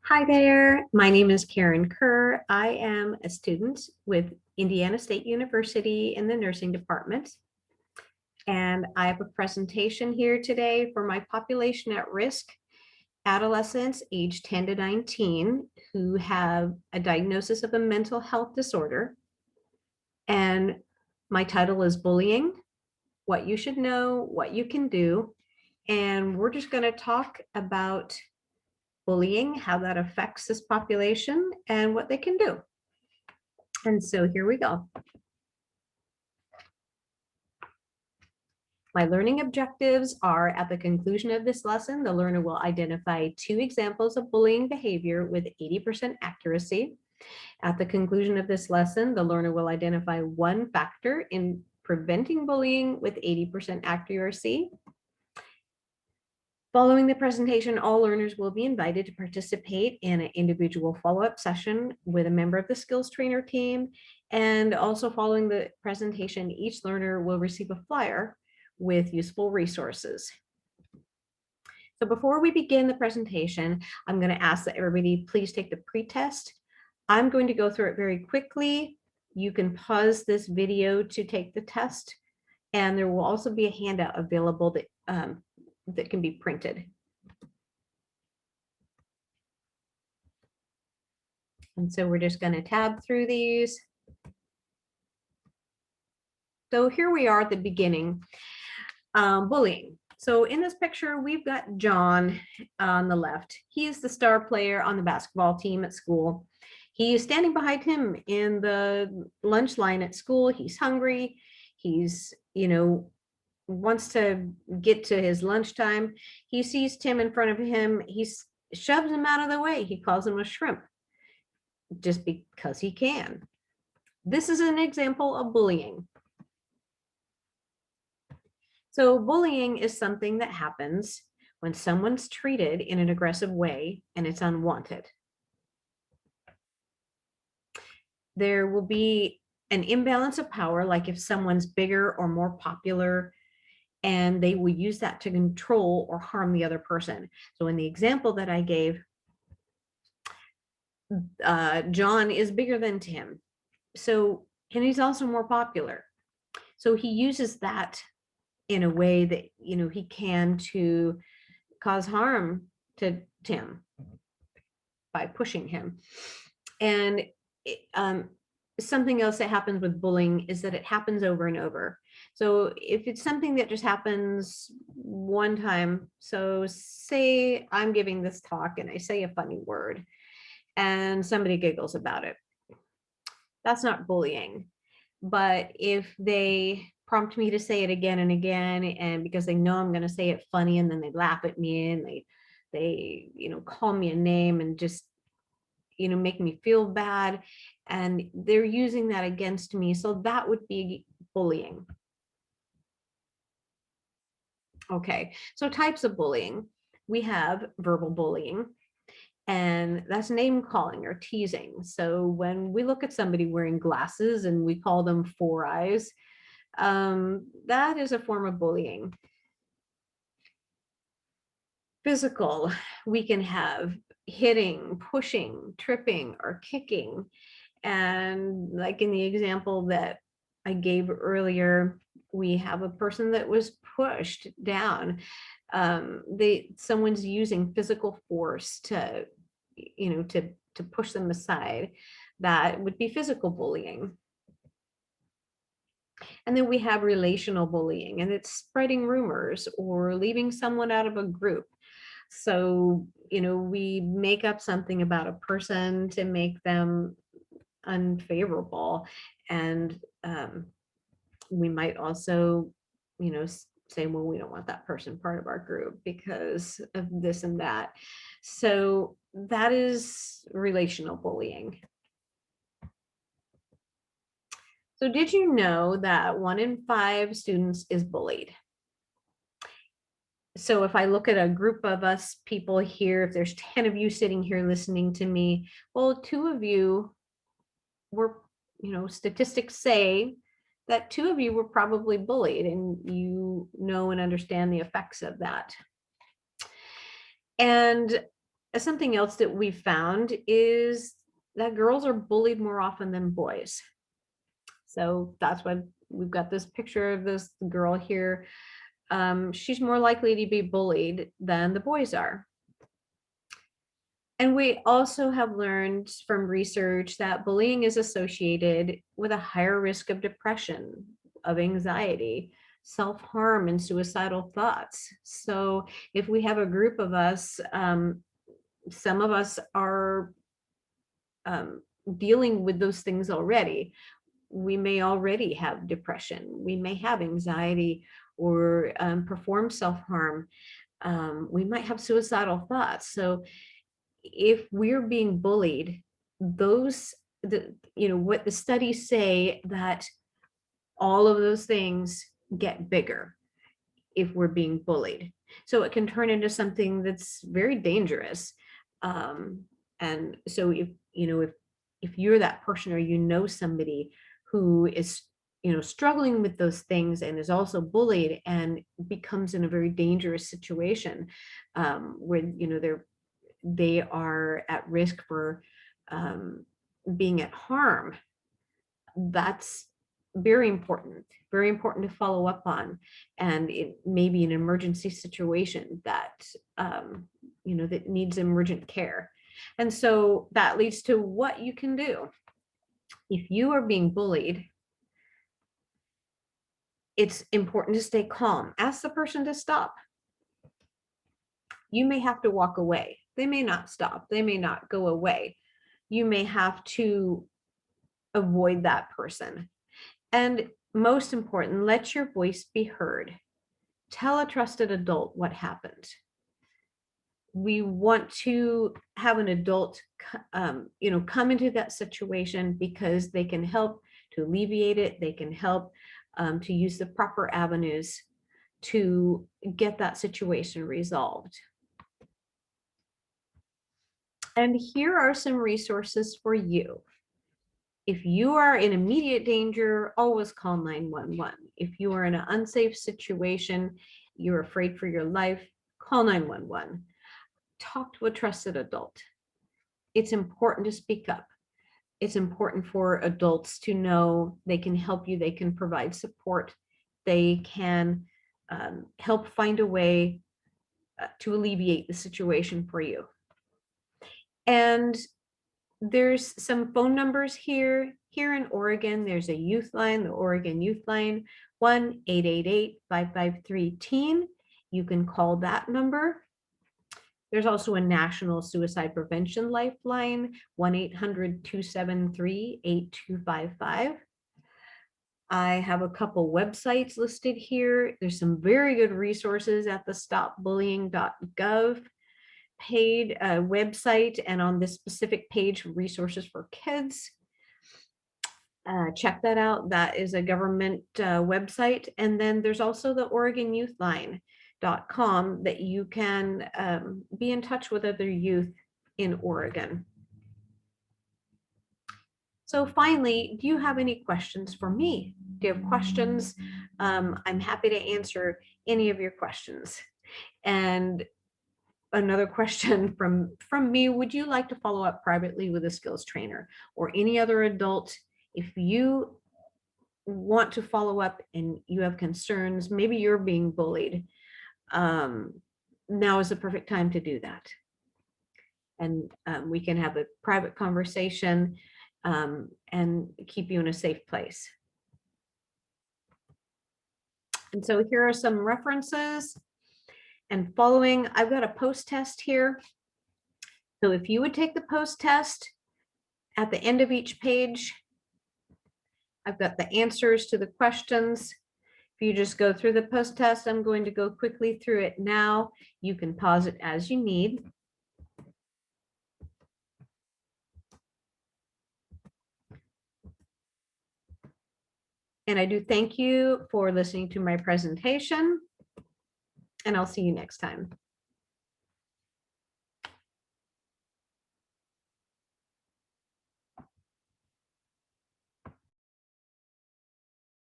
Hi there, my name is Karen Kerr. I am a student with Indiana State University in the nursing department. And I have a presentation here today for my population at risk adolescents aged 10 to 19 who have a diagnosis of a mental health disorder. And my title is Bullying, What You Should Know, What You Can Do. And we're just going to talk about bullying, how that affects this population, and what they can do. And so here we go. My learning objectives are at the conclusion of this lesson, the learner will identify 2 examples of bullying behavior with 80% accuracy. At the conclusion of this lesson, the learner will identify 1 factor in preventing bullying with 80% accuracy. Following the presentation, all learners will be invited to participate in an individual follow-up session with a member of the skills trainer team. And also following the presentation, each learner will receive a flyer with useful resources. So before we begin the presentation, I'm going to ask that everybody please take the pretest. I'm going to go through it very quickly. You can pause this video to take the test, and there will also be a handout available that can be printed. And so we're just going to tab through these. So here we are at the beginning. Bullying. So in this picture, we've got John on the left. He is the star player on the basketball team at school. He is standing behind him in the lunch line at school. He's hungry. He's, wants to get to his lunchtime. He sees Tim in front of him. He shoves him out of the way. He calls him a shrimp just because he can. This is an example of bullying. So bullying is something that happens when someone's treated in an aggressive way and it's unwanted. There will be an imbalance of power, like if someone's bigger or more popular, and they will use that to control or harm the other person. So in the example that I gave, John is bigger than Tim. So, and he's also more popular. So he uses that in a way that, he can to cause harm to Tim by pushing him. And something else that happens with bullying is that it happens over and over. So if it's something that just happens one time, so say I'm giving this talk and I say a funny word and somebody giggles about it, that's not bullying. But if they prompt me to say it again and again, and because they know I'm going to say it funny, and then they laugh at me and they call me a name and just make me feel bad, and they're using that against me, so that would be bullying. Okay, so types of bullying. We have verbal bullying, and that's name calling or teasing. So when we look at somebody wearing glasses and we call them Four Eyes, that is a form of bullying. Physical, we can have hitting, pushing, tripping, or kicking. And like in the example that I gave earlier, we have a person that was pushed down. Someone's using physical force to push them aside. That would be physical bullying. And then we have relational bullying, and it's spreading rumors or leaving someone out of a group. So, we make up something about a person to make them unfavorable. And we might also, say, well, we don't want that person part of our group because of this and that. So that is relational bullying. So did you know that 1 in 5 students is bullied? So if I look at a group of us people here, if there's 10 of you sitting here listening to me, well, 2 of you were, statistics say that 2 of you were probably bullied, and you know and understand the effects of that. And something else that we found is that girls are bullied more often than boys. So that's why we've got this picture of this girl here. She's more likely to be bullied than the boys are. And we also have learned from research that bullying is associated with a higher risk of depression, of anxiety, self-harm, and suicidal thoughts. So if we have a group of us, some of us are dealing with those things already. We may already have depression, we may have anxiety, or perform self-harm. We might have suicidal thoughts. So if we're being bullied, what the studies say, that all of those things get bigger if we're being bullied. So it can turn into something that's very dangerous. And so if you're that person, or somebody who is struggling with those things and is also bullied and becomes in a very dangerous situation, where they are at risk for being at harm, that's very important to follow up on. And it may be an emergency situation that that needs emergent care. And so that leads to what you can do if you are being bullied. It's important to stay calm. Ask the person to stop. You may have to walk away. They may not stop. They may not go away. You may have to avoid that person. And most important, let your voice be heard. Tell a trusted adult what happened. We want to have an adult, come into that situation because they can help to alleviate it. They can help to use the proper avenues to get that situation resolved. And here are some resources for you. If you are in immediate danger, always call 911. If you are in an unsafe situation, you're afraid for your life, call 911. Talk to a trusted adult. It's important to speak up. It's important for adults to know they can help you, they can provide support, they can help find a way to alleviate the situation for you. And there's some phone numbers here. Here in Oregon, there's a youth line, the Oregon Youth Line, 1-888-553-TEEN. You can call that number. There's also a national suicide prevention lifeline, 1-800-273-8255. I have a couple websites listed here. There's some very good resources at the stopbullying.gov website, and on this specific page, resources for kids. Check that out. That is a government website. And then there's also the OregonYouthLine.com that you can be in touch with other youth in Oregon. So finally, do you have any questions for me? Do you have questions? I'm happy to answer any of your questions. And another question from me, would you like to follow up privately with a skills trainer or any other adult? If you want to follow up and you have concerns, maybe you're being bullied, now is the perfect time to do that. And we can have a private conversation and keep you in a safe place. And so here are some references. And following, I've got a post test here. So if you would take the post test, at the end of each page, I've got the answers to the questions. If you just go through the post test, I'm going to go quickly through it now. You can pause it as you need. And I do thank you for listening to my presentation, and I'll see you next time.